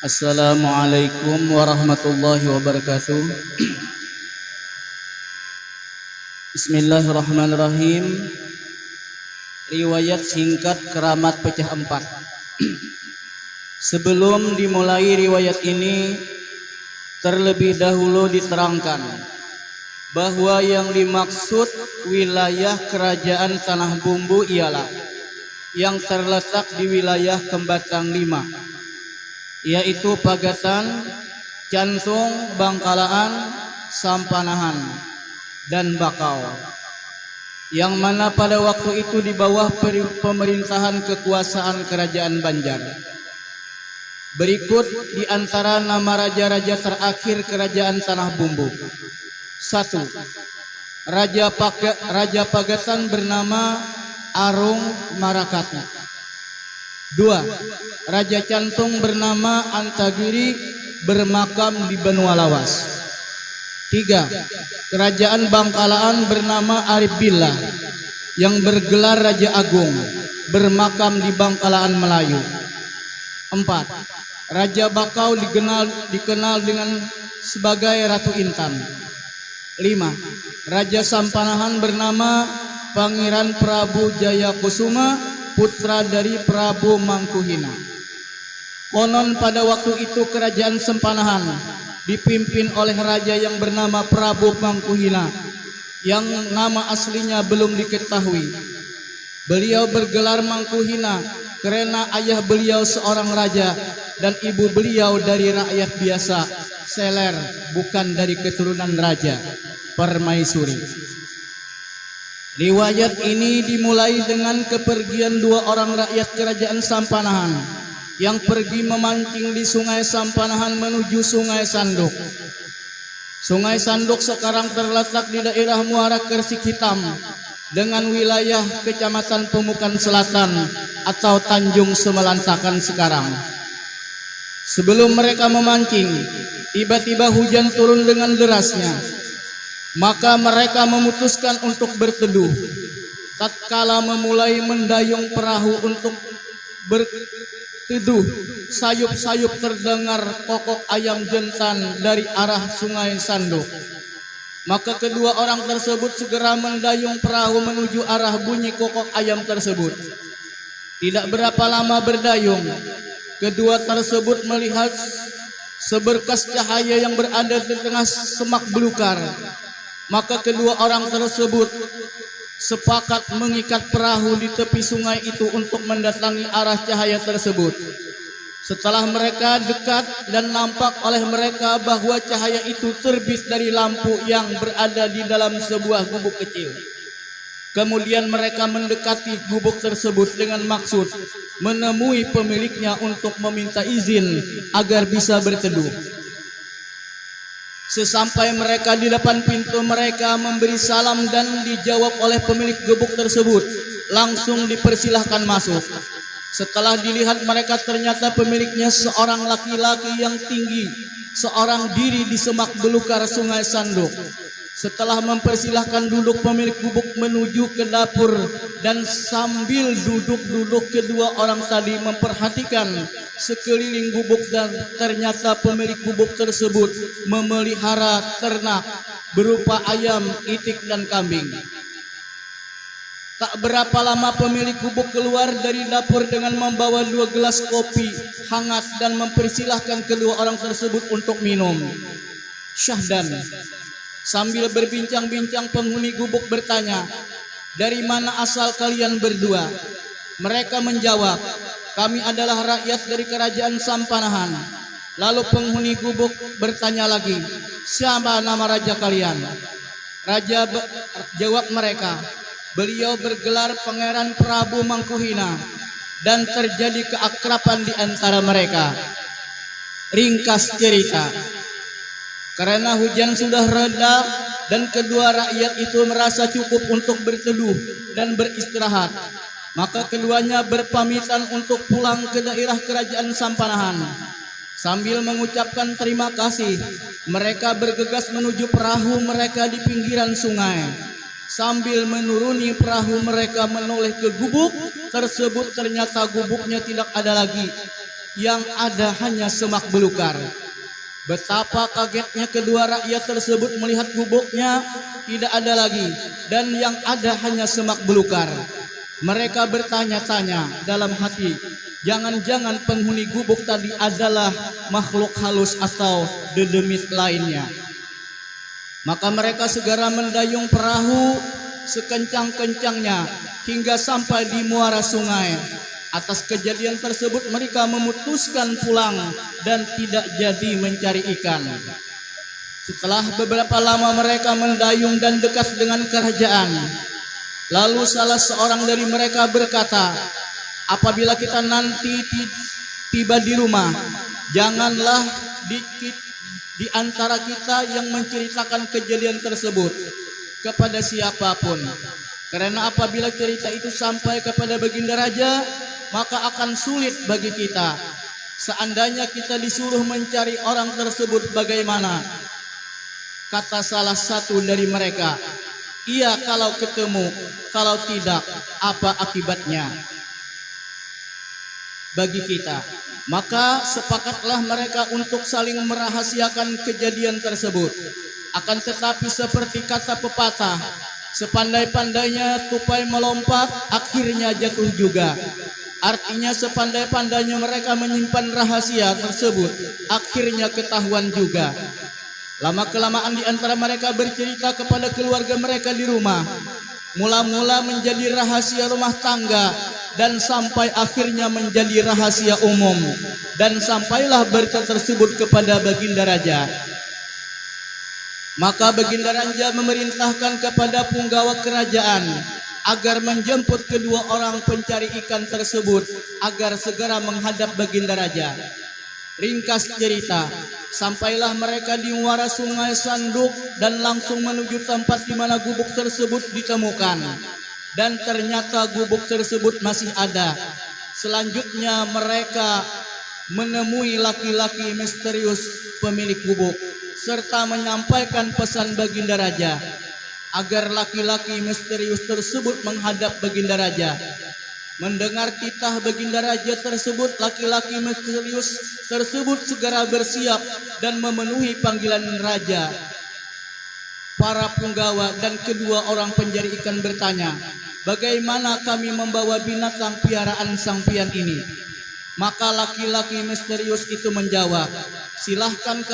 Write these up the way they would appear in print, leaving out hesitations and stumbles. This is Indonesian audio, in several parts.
Assalamualaikum warahmatullahi wabarakatuh. Bismillahirrahmanirrahim. Riwayat singkat keramat pecah empat. Sebelum dimulai riwayat ini, terlebih dahulu diterangkan bahwa yang dimaksud wilayah kerajaan Tanah Bumbu ialah yang terletak di wilayah Kembatang 5, yaitu Pagatan, Cantung, Bangkalaan, Sampanahan, dan Bakau, yang mana pada waktu itu di bawah pemerintahan kekuasaan Kerajaan Banjar. Berikut di antara nama raja-raja terakhir Kerajaan Tanah Bumbu. 1. Raja Pagatan bernama Arung Marakatu. 2. Raja Cantung bernama Antagiri, bermakam di Benua Lawas. 3. Kerajaan Bangkalaan bernama Arif Billah, yang bergelar Raja Agung, bermakam di Bangkalaan Melayu. 4. Raja Bakau dikenal dengan sebagai Ratu Intan. 5. Raja Sampanahan bernama Pangeran Prabu Jayakusuma, putra dari Prabu Mangkuhina. Konon pada waktu itu kerajaan Sampanahan dipimpin oleh raja yang bernama Prabu Mangkuhina, yang nama aslinya belum diketahui. Beliau bergelar Mangkuhina karena ayah beliau seorang raja dan ibu beliau dari rakyat biasa, seler, bukan dari keturunan raja, permaisuri. Riwayat ini dimulai dengan kepergian dua orang rakyat kerajaan Sampanahan yang pergi memancing di Sungai Sampanahan menuju Sungai Sanduk. Sungai Sanduk sekarang terletak di daerah Muara Kersik Hitam dengan wilayah Kecamatan Pemukan Selatan atau Tanjung Semelantakan sekarang. Sebelum mereka memancing, tiba-tiba hujan turun dengan derasnya. Maka mereka memutuskan untuk berteduh. Tatkala memulai mendayung perahu untuk berteduh, sayup-sayup terdengar kokok ayam jantan dari arah Sungai Sanduk. Maka kedua orang tersebut segera mendayung perahu menuju arah bunyi kokok ayam tersebut. Tidak berapa lama berdayung, kedua tersebut melihat seberkas cahaya yang berada di tengah semak belukar. Maka kedua orang tersebut sepakat mengikat perahu di tepi sungai itu untuk mendatangi arah cahaya tersebut. Setelah mereka dekat dan nampak oleh mereka bahwa cahaya itu terbit dari lampu yang berada di dalam sebuah gubuk kecil. Kemudian mereka mendekati gubuk tersebut dengan maksud menemui pemiliknya untuk meminta izin agar bisa berteduh. Sesampai mereka di depan pintu, mereka memberi salam dan dijawab oleh pemilik gubuk tersebut. Langsung dipersilahkan masuk. Setelah dilihat mereka, ternyata pemiliknya seorang laki-laki yang tinggi, seorang diri di semak belukar Sungai Sanduk. Setelah mempersilahkan duduk, pemilik gubuk menuju ke dapur dan sambil duduk-duduk kedua orang tadi memperhatikan sekeliling gubuk, dan ternyata pemilik gubuk tersebut memelihara ternak berupa ayam, itik, dan kambing. Tak berapa lama pemilik gubuk keluar dari dapur dengan membawa 2 gelas kopi hangat dan mempersilahkan kedua orang tersebut untuk minum. Syahdan. Sambil berbincang-bincang, penghuni gubuk bertanya, "Dari mana asal kalian berdua?" Mereka menjawab, "Kami adalah rakyat dari kerajaan Sampanahan." Lalu penghuni gubuk bertanya lagi, "Siapa nama raja kalian?" Raja jawab mereka, "Beliau bergelar Pangeran Prabu Mangkuhina," dan terjadi keakraban di antara mereka. Ringkas cerita, karena hujan sudah reda dan kedua rakyat itu merasa cukup untuk berteduh dan beristirahat, maka keduanya berpamitan untuk pulang ke daerah kerajaan Sampanahan. Sambil mengucapkan terima kasih, mereka bergegas menuju perahu mereka di pinggiran sungai. Sambil menuruni perahu mereka menoleh ke gubuk tersebut, ternyata gubuknya tidak ada lagi. yang ada hanya semak belukar. Betapa kagetnya kedua rakyat tersebut melihat gubuknya tidak ada lagi dan yang ada hanya semak belukar. Mereka bertanya-tanya dalam hati, jangan-jangan penghuni gubuk tadi adalah makhluk halus atau dedemit lainnya. Maka mereka segera mendayung perahu sekencang-kencangnya hingga sampai di muara sungai. Atas kejadian tersebut mereka memutuskan pulang dan tidak jadi mencari ikan. Setelah beberapa lama mereka mendayung dan dekat dengan kerajaan, lalu salah seorang dari mereka berkata, apabila kita nanti tiba di rumah, janganlah di antara kita yang menceritakan kejadian tersebut kepada siapapun. Karena apabila cerita itu sampai kepada Baginda Raja, maka akan sulit bagi kita. Seandainya kita disuruh mencari orang tersebut bagaimana? Kata salah satu dari mereka, iya kalau ketemu, kalau tidak, apa akibatnya bagi kita? Maka sepakatlah mereka untuk saling merahasiakan kejadian tersebut. Akan tetapi seperti kata pepatah, sepandai-pandainya tupai melompat, akhirnya jatuh juga. Artinya sepandai-pandainya mereka menyimpan rahasia tersebut, akhirnya ketahuan juga. Lama-kelamaan di antara mereka bercerita kepada keluarga mereka di rumah. Mula-mula menjadi rahasia rumah tangga dan sampai akhirnya menjadi rahasia umum. Dan sampailah berita tersebut kepada Baginda Raja. Maka Baginda Raja memerintahkan kepada punggawa kerajaan agar menjemput kedua orang pencari ikan tersebut agar segera menghadap Baginda Raja. Ringkas cerita, sampailah mereka di muara sungai Sanduk dan langsung menuju tempat di mana gubuk tersebut ditemukan. Dan ternyata gubuk tersebut masih ada. Selanjutnya mereka menemui laki-laki misterius pemilik gubuk serta menyampaikan pesan Baginda Raja agar laki-laki misterius tersebut menghadap Baginda Raja. Mendengar titah Baginda Raja tersebut, laki-laki misterius tersebut segera bersiap dan memenuhi panggilan Raja. Para punggawa dan kedua orang pencari ikan bertanya, bagaimana kami membawa binatang piaraan sang pian ini? Maka laki-laki misterius itu menjawab, silahkan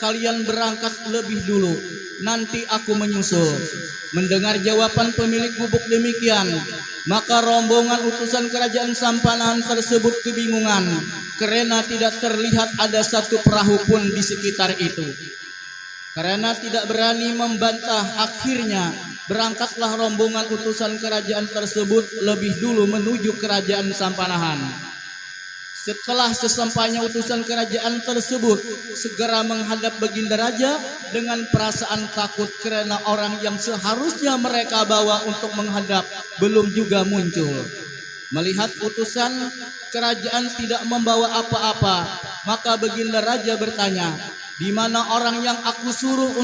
kalian berangkat lebih dulu, nanti aku menyusul. Mendengar jawaban pemilik gubuk demikian, maka rombongan utusan kerajaan Sampanahan tersebut kebingungan karena tidak terlihat ada satu perahu pun di sekitar itu. Karena tidak berani membantah, akhirnya berangkatlah rombongan utusan kerajaan tersebut lebih dulu menuju kerajaan Sampanahan. Setelah sesampainya utusan kerajaan tersebut segera menghadap Baginda Raja dengan perasaan takut karena orang yang seharusnya mereka bawa untuk menghadap belum juga muncul. Melihat utusan kerajaan tidak membawa apa-apa, maka Baginda Raja bertanya, di mana orang yang aku suruh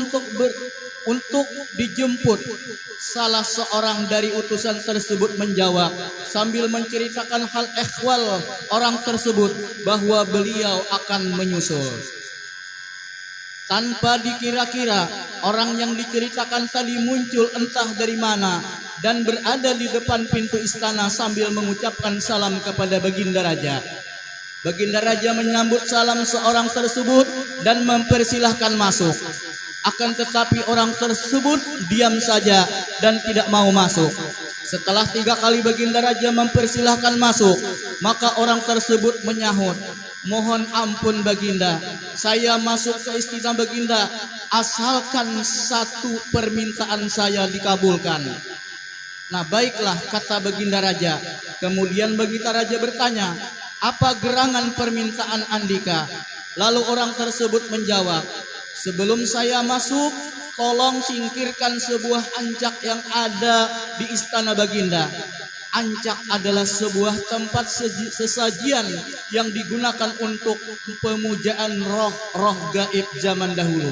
untuk dijemput? Salah seorang dari utusan tersebut menjawab sambil menceritakan hal ehwal orang tersebut bahwa beliau akan menyusul. Tanpa dikira-kira, orang yang diceritakan tadi muncul entah dari mana dan berada di depan pintu istana sambil mengucapkan salam kepada Baginda Raja. Baginda Raja menyambut salam seorang tersebut dan mempersilahkan masuk. Akan tetapi orang tersebut diam saja dan tidak mau masuk. Setelah 3 kali Baginda Raja mempersilahkan masuk, maka orang tersebut menyahut, mohon ampun Baginda, saya masuk ke istana Baginda asalkan satu permintaan saya dikabulkan. Nah baiklah, kata Baginda Raja. Kemudian Baginda Raja bertanya, apa gerangan permintaan Andika? Lalu orang tersebut menjawab, sebelum saya masuk, tolong singkirkan sebuah ancak yang ada di istana Baginda. Ancak adalah sebuah tempat sesajian yang digunakan untuk pemujaan roh-roh gaib zaman dahulu.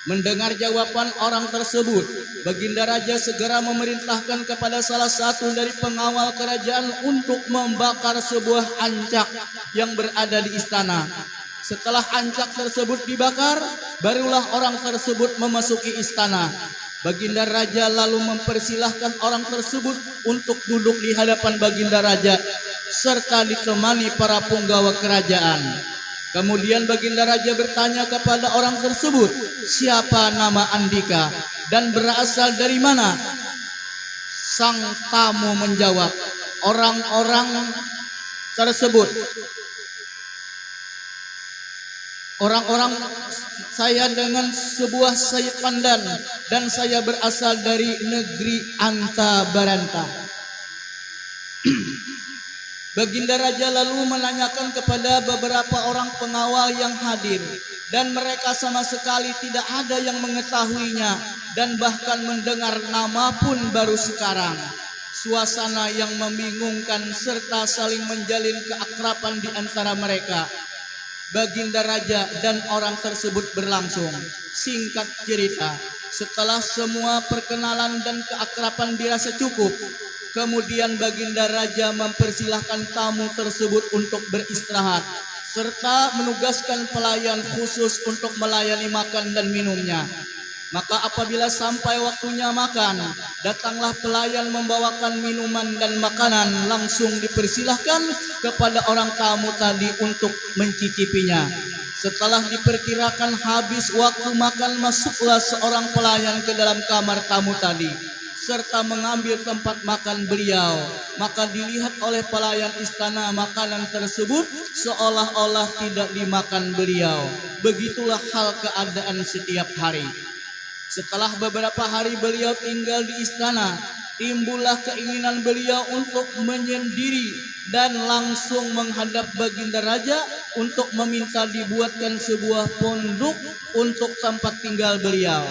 Mendengar jawaban orang tersebut, Baginda Raja segera memerintahkan kepada salah satu dari pengawal kerajaan untuk membakar sebuah ancak yang berada di istana. Setelah ancak tersebut dibakar, barulah orang tersebut memasuki istana. Baginda Raja lalu mempersilahkan orang tersebut untuk duduk di hadapan Baginda Raja serta ditemani para punggawa kerajaan. Kemudian Baginda Raja bertanya kepada orang tersebut, siapa nama Andika dan berasal dari mana? Sang tamu menjawab, orang-orang tersebut, orang-orang saya dengan sebuah sayap pandan dan saya berasal dari negeri Anta Baranta. Baginda Raja lalu menanyakan kepada beberapa orang pengawal yang hadir, dan mereka sama sekali tidak ada yang mengetahuinya dan bahkan mendengar nama pun baru sekarang. Suasana yang membingungkan serta saling menjalin keakraban di antara mereka, Baginda Raja dan orang tersebut berlangsung. Singkat cerita, setelah semua perkenalan dan keakraban dirasa cukup, kemudian Baginda Raja mempersilahkan tamu tersebut untuk beristirahat serta menugaskan pelayan khusus untuk melayani makan dan minumnya. Maka apabila sampai waktunya makan, datanglah pelayan membawakan minuman dan makanan, langsung dipersilahkan kepada orang tamu tadi untuk mencicipinya. Setelah diperkirakan habis waktu makan, masuklah seorang pelayan ke dalam kamar tamu tadi serta mengambil tempat makan beliau. Maka dilihat oleh pelayan istana makanan tersebut seolah-olah tidak dimakan beliau. Begitulah hal keadaan setiap hari. Setelah beberapa hari beliau tinggal di istana, timbullah keinginan beliau untuk menyendiri dan langsung menghadap Baginda Raja untuk meminta dibuatkan sebuah pondok untuk tempat tinggal beliau.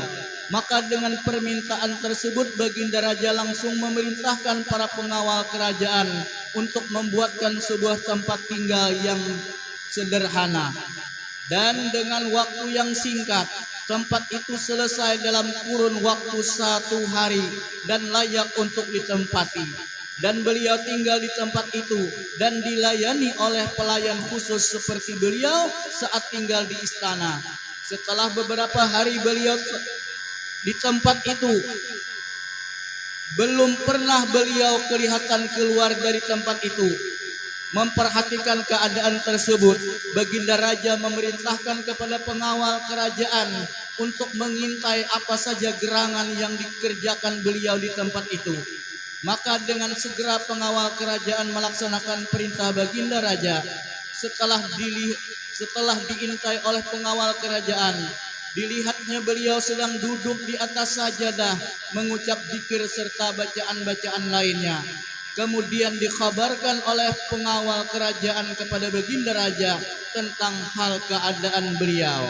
Maka dengan permintaan tersebut Baginda Raja langsung memerintahkan para pengawal kerajaan untuk membuatkan sebuah tempat tinggal yang sederhana. Dan dengan waktu yang singkat, tempat itu selesai dalam kurun waktu 1 hari dan layak untuk ditempati. Dan beliau tinggal di tempat itu dan dilayani oleh pelayan khusus seperti beliau saat tinggal di istana. Setelah beberapa hari beliau di tempat itu, belum pernah beliau kelihatan keluar dari tempat itu. Memperhatikan keadaan tersebut, Baginda Raja memerintahkan kepada pengawal kerajaan untuk mengintai apa saja gerangan yang dikerjakan beliau di tempat itu. Maka dengan segera pengawal kerajaan melaksanakan perintah Baginda Raja. Setelah diintai oleh pengawal kerajaan, dilihatnya beliau sedang duduk di atas sajadah mengucap zikir serta bacaan-bacaan lainnya. Kemudian dikabarkan oleh pengawal kerajaan kepada Baginda Raja tentang hal keadaan beliau.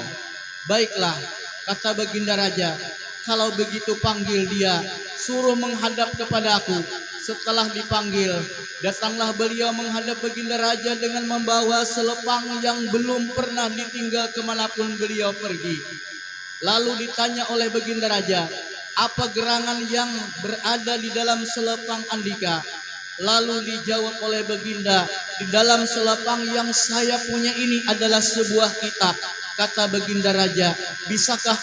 Baiklah, kata Baginda Raja, kalau begitu panggil dia, suruh menghadap kepada aku. Setelah dipanggil, datanglah beliau menghadap Baginda Raja dengan membawa selepang yang belum pernah ditinggal kemanapun beliau pergi. Lalu ditanya oleh Baginda Raja, apa gerangan yang berada di dalam selepang Andika? Lalu dijawab oleh Baginda, di dalam selepang yang saya punya ini adalah sebuah kitab. Kata Baginda Raja, bisakah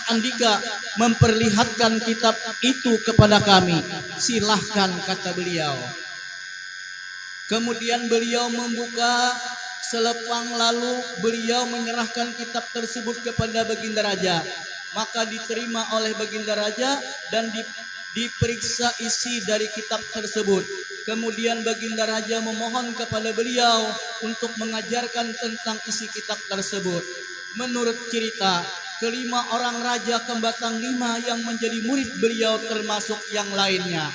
Andika memperlihatkan kitab itu kepada kami? Silahkan, kata beliau. Kemudian beliau membuka selepang, lalu beliau menyerahkan kitab tersebut kepada Baginda Raja. Maka diterima oleh Baginda Raja dan diperiksa isi dari kitab tersebut. Kemudian Baginda Raja memohon kepada beliau untuk mengajarkan tentang isi kitab tersebut. Menurut cerita, kelima orang raja Kembatang 5 yang menjadi murid beliau termasuk yang lainnya.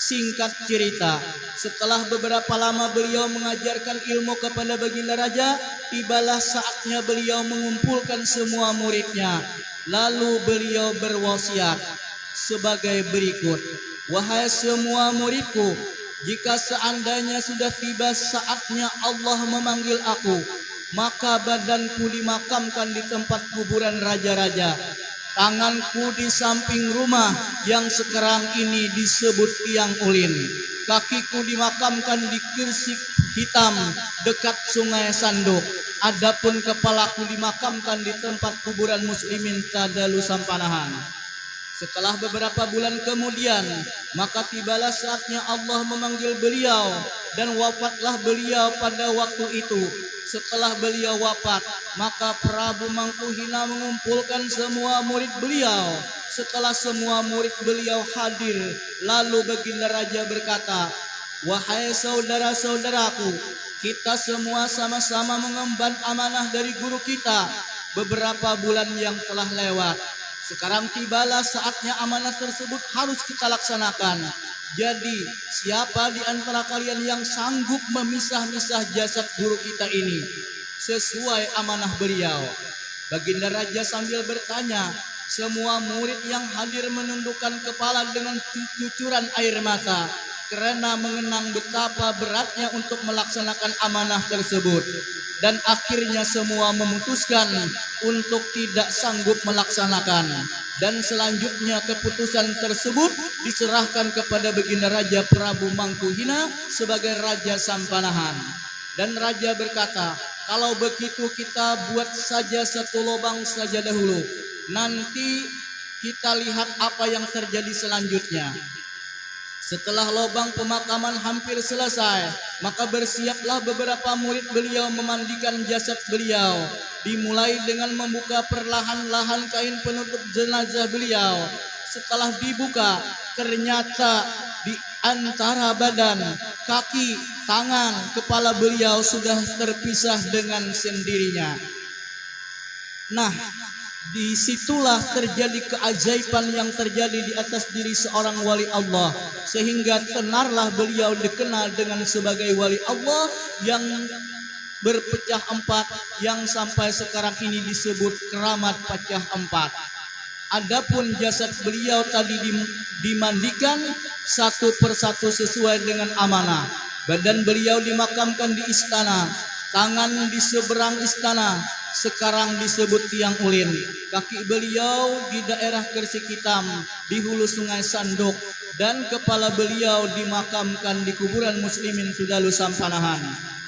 Singkat cerita, setelah beberapa lama beliau mengajarkan ilmu kepada Baginda Raja, tibalah saatnya beliau mengumpulkan semua muridnya. Lalu beliau berwasiat sebagai berikut, wahai semua muridku, jika seandainya sudah tiba saatnya Allah memanggil aku, maka badanku dimakamkan di tempat kuburan raja-raja. Tanganku di samping rumah yang sekarang ini disebut Tiang Ulin. Kakiku dimakamkan di Kirsik Hitam dekat Sungai Sanduk. Adapun kepalaku dimakamkan di tempat kuburan muslimin Tadalu Sampanahan. Setelah beberapa bulan kemudian, maka tibalah saatnya Allah memanggil beliau dan wafatlah beliau pada waktu itu. Setelah beliau wafat, maka Prabu Mangkuhina mengumpulkan semua murid beliau. Setelah semua murid beliau hadir, lalu Baginda Raja berkata, "Wahai saudara-saudaraku, kita semua sama-sama mengemban amanah dari guru kita beberapa bulan yang telah lewat. Sekarang tibalah saatnya amanah tersebut harus kita laksanakan. Jadi, siapa di antara kalian yang sanggup memisah-misah jasad guru kita ini sesuai amanah beliau?" Baginda Raja sambil bertanya, semua murid yang hadir menundukkan kepala dengan cucuran air mata karena mengenang betapa beratnya untuk melaksanakan amanah tersebut. Dan akhirnya semua memutuskan untuk tidak sanggup melaksanakan. Dan selanjutnya keputusan tersebut diserahkan kepada Baginda Raja Prabu Mangkuhina sebagai Raja Sampanahan. Dan Raja berkata, "Kalau begitu kita buat saja satu lubang saja dahulu. Nanti kita lihat apa yang terjadi selanjutnya." Setelah lubang pemakaman hampir selesai, maka bersiaplah beberapa murid beliau memandikan jasad beliau. Dimulai dengan membuka perlahan-lahan kain penutup jenazah beliau. Setelah dibuka, ternyata di antara badan, kaki, tangan, kepala beliau sudah terpisah dengan sendirinya. Nah, disitulah terjadi keajaiban yang terjadi di atas diri seorang wali Allah, sehingga tenarlah beliau dikenal dengan sebagai wali Allah yang berpecah empat, yang sampai sekarang ini disebut keramat pecah empat. Adapun jasad beliau tadi dimandikan satu persatu sesuai dengan amanah. Badan beliau dimakamkan di istana, tangan di seberang istana, sekarang disebut Tiang Ulin. Kaki beliau di daerah Kirsik Hitam di hulu Sungai Sanduk, dan kepala beliau dimakamkan di kuburan muslimin Tudalu Sampanahan.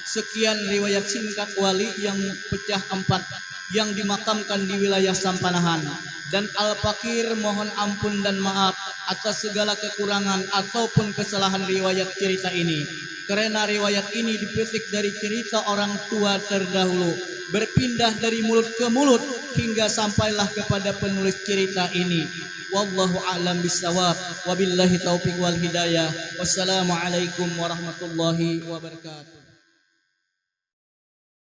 Sekian riwayat singkat wali yang pecah empat yang dimakamkan di wilayah Sampanahan. Dan Al-Fakir mohon ampun dan maaf atas segala kekurangan ataupun kesalahan riwayat cerita ini, karena riwayat ini dipetik dari cerita orang tua terdahulu, berpindah dari mulut ke mulut hingga sampailah kepada penulis cerita ini. Wallahu a'lam bissawab. Wabillahi taufiq wal hidayah. Wassalamualaikum warahmatullahi wabarakatuh.